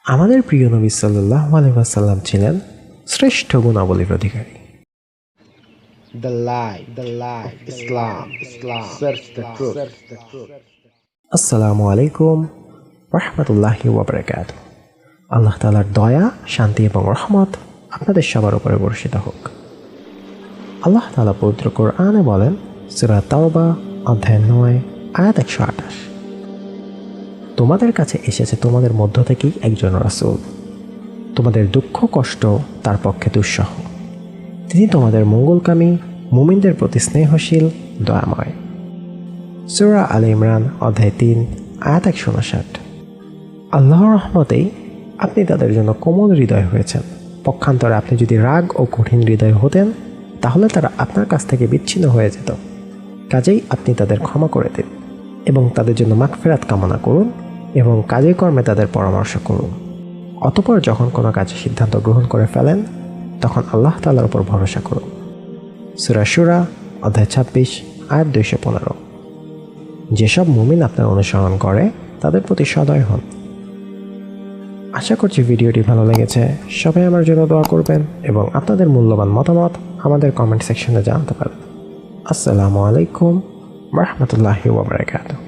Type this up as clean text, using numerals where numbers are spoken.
আমাদের প্রিয় নবী সাল্লাল্লাহু আলাইহি ওয়াসাল্লাম ছিলেন শ্রেষ্ঠ গুণাবলীর অধিকারী। The light of Islam. Search the truth. আসসালামু আলাইকুম রাহমাতুল্লাহি ওয়া বারাকাতুহু। আল্লাহ তাআলার দয়া, শান্তি এবং রহমত আপনাদের সবার উপরে বর্ষিত হোক। আল্লাহ তাআলা পবিত্র কোরআনে বলেন, সূরা তাওবা অধ্যায় 9 আয়াত 128, তোমাদের কাছে এসেছে তোমাদের মধ্য থেকেই একজন রাসূল, তোমাদের দুঃখ কষ্ট তার পক্ষে দুঃসহ, তিনি তোমাদের মঙ্গলকামী, মুমিনদের প্রতি স্নেহশীল, দয়াময়। সূরা আলে ইমরান অধ্যায় 3 আয়াত 159। আল্লাহর রহমতেই আপনি তাদের জন্য কোমল হৃদয় হয়েছেন। পক্ষান্তরে আপনি যদি রাগ ও কঠিন হৃদয় হতেন, তাহলে তারা আপনার কাছ থেকে বিচ্ছিন্ন হয়ে যেত। কাজেই আপনি তাদের ক্ষমা করে দিন এবং তাদের জন্য মাগফিরাত কামনা করুন এবং কাজে কর্মে তাদের পরামর্শ করুন। অতঃপর যখন কোনো কাজে সিদ্ধান্ত গ্রহণ করে ফেলেন, তখন আল্লাহ তাআলার উপর ভরসা করুন। সূরা শুরা অধ্যায় 26 আয়াত 215। যেসব মুমিন আপনার অনুসরণ করে তাদের প্রতি সদয় হন। আশা করছি ভিডিওটি ভালো লেগেছে। সবাই আমার জন্য দোয়া করবেন এবং আপনাদের মূল্যবান মতামত আমাদের কমেন্ট সেকশনে জানাতে পারেন। আসসালামু আলাইকুম রাহমাতুল্লাহি ওয়া বারাকাতুহু।